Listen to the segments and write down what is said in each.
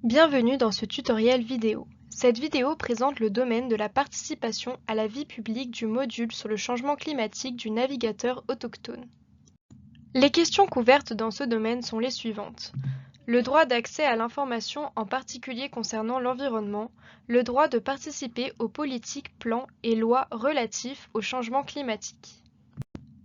Bienvenue dans ce tutoriel vidéo. Cette vidéo présente le domaine de la participation à la vie publique du module sur le changement climatique du navigateur autochtone. Les questions couvertes dans ce domaine sont les suivantes. Le droit d'accès à l'information, en particulier concernant l'environnement, le droit de participer aux politiques, plans et lois relatifs au changement climatique.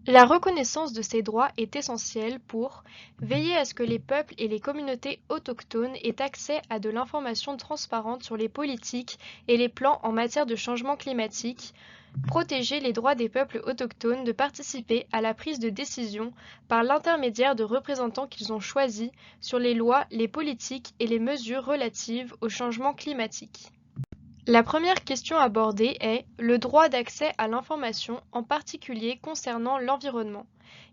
La reconnaissance de ces droits est essentielle pour veiller à ce que les peuples et les communautés autochtones aient accès à de l'information transparente sur les politiques et les plans en matière de changement climatique, protéger les droits des peuples autochtones de participer à la prise de décision par l'intermédiaire de représentants qu'ils ont choisis sur les lois, les politiques et les mesures relatives au changement climatique. La première question abordée est le droit d'accès à l'information, en particulier concernant l'environnement.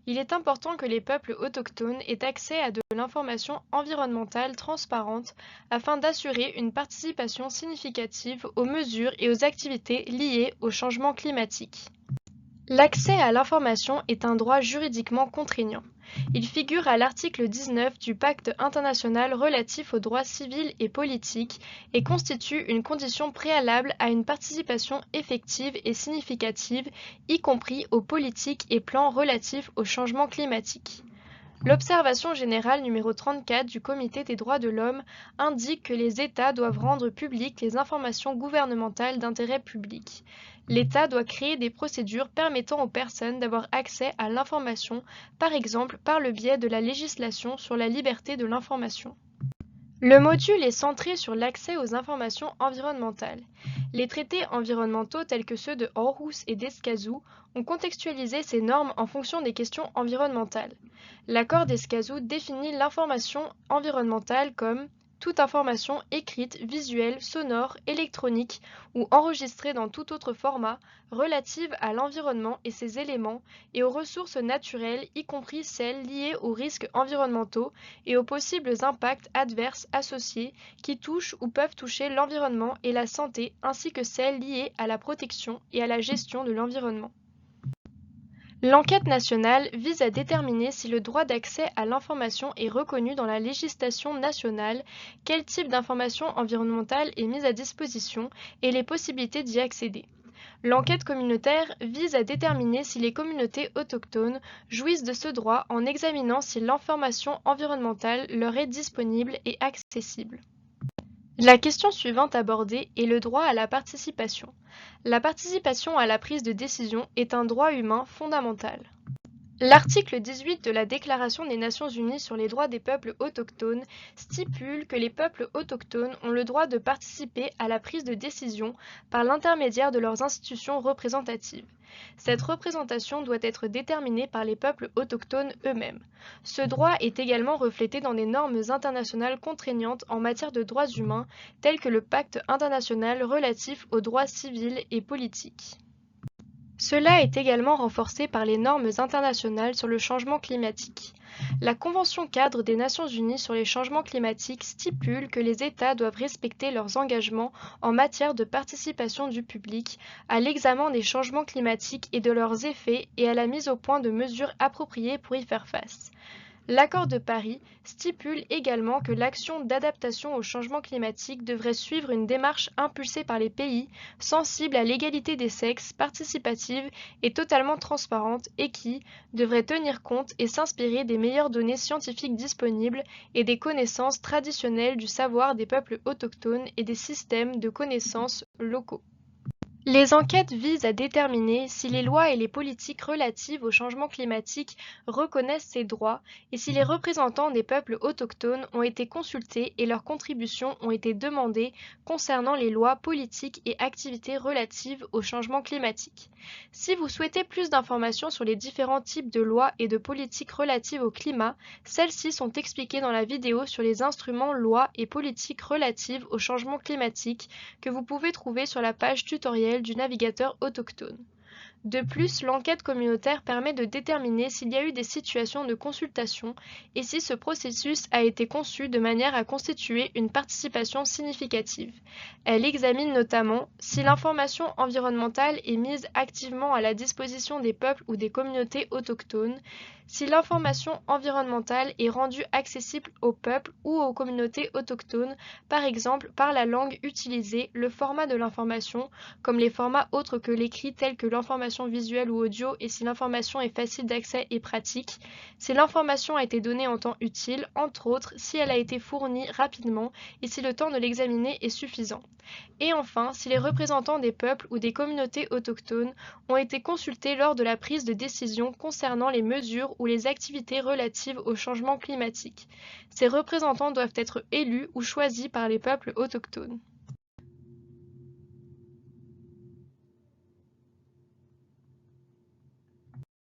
Il est important que les peuples autochtones aient accès à de l'information environnementale transparente afin d'assurer une participation significative aux mesures et aux activités liées au changement climatique. L'accès à l'information est un droit juridiquement contraignant. Il figure à l'article 19 du Pacte international relatif aux droits civils et politiques et constitue une condition préalable à une participation effective et significative, y compris aux politiques et plans relatifs au changement climatique. L'observation générale numéro 34 du Comité des droits de l'homme indique que les États doivent rendre publiques les informations gouvernementales d'intérêt public. L'État doit créer des procédures permettant aux personnes d'avoir accès à l'information, par exemple par le biais de la législation sur la liberté de l'information. Le module est centré sur l'accès aux informations environnementales. Les traités environnementaux tels que ceux de Aarhus et d'Escazú ont contextualisé ces normes en fonction des questions environnementales. L'accord d'Escazú définit l'information environnementale comme toute information écrite, visuelle, sonore, électronique ou enregistrée dans tout autre format relative à l'environnement et ses éléments et aux ressources naturelles, y compris celles liées aux risques environnementaux et aux possibles impacts adverses associés qui touchent ou peuvent toucher l'environnement et la santé ainsi que celles liées à la protection et à la gestion de l'environnement. L'enquête nationale vise à déterminer si le droit d'accès à l'information est reconnu dans la législation nationale, quel type d'information environnementale est mise à disposition et les possibilités d'y accéder. L'enquête communautaire vise à déterminer si les communautés autochtones jouissent de ce droit en examinant si l'information environnementale leur est disponible et accessible. La question suivante abordée est le droit à la participation. La participation à la prise de décision est un droit humain fondamental. L'article 18 de la Déclaration des Nations Unies sur les droits des peuples autochtones stipule que les peuples autochtones ont le droit de participer à la prise de décision par l'intermédiaire de leurs institutions représentatives. Cette représentation doit être déterminée par les peuples autochtones eux-mêmes. Ce droit est également reflété dans des normes internationales contraignantes en matière de droits humains, telles que le Pacte international relatif aux droits civils et politiques. Cela est également renforcé par les normes internationales sur le changement climatique. La Convention-cadre des Nations Unies sur les changements climatiques stipule que les États doivent respecter leurs engagements en matière de participation du public à l'examen des changements climatiques et de leurs effets et à la mise au point de mesures appropriées pour y faire face. L'accord de Paris stipule également que l'action d'adaptation au changement climatique devrait suivre une démarche impulsée par les pays, sensible à l'égalité des sexes, participative et totalement transparente et qui devrait tenir compte et s'inspirer des meilleures données scientifiques disponibles et des connaissances traditionnelles du savoir des peuples autochtones et des systèmes de connaissances locaux. Les enquêtes visent à déterminer si les lois et les politiques relatives au changement climatique reconnaissent ces droits et si les représentants des peuples autochtones ont été consultés et leurs contributions ont été demandées concernant les lois, politiques et activités relatives au changement climatique. Si vous souhaitez plus d'informations sur les différents types de lois et de politiques relatives au climat, celles-ci sont expliquées dans la vidéo sur les instruments, lois et politiques relatives au changement climatique que vous pouvez trouver sur la page tutoriel du navigateur autochtone. De plus, l'enquête communautaire permet de déterminer s'il y a eu des situations de consultation et si ce processus a été conçu de manière à constituer une participation significative. Elle examine notamment si l'information environnementale est mise activement à la disposition des peuples ou des communautés autochtones, si l'information environnementale est rendue accessible aux peuples ou aux communautés autochtones, par exemple par la langue utilisée, le format de l'information, comme les formats autres que l'écrit tels que l'information visuelle ou audio et si l'information est facile d'accès et pratique, si l'information a été donnée en temps utile, entre autres si elle a été fournie rapidement et si le temps de l'examiner est suffisant. Et enfin, si les représentants des peuples ou des communautés autochtones ont été consultés lors de la prise de décision concernant les mesures ou les activités relatives au changement climatique. Ces représentants doivent être élus ou choisis par les peuples autochtones.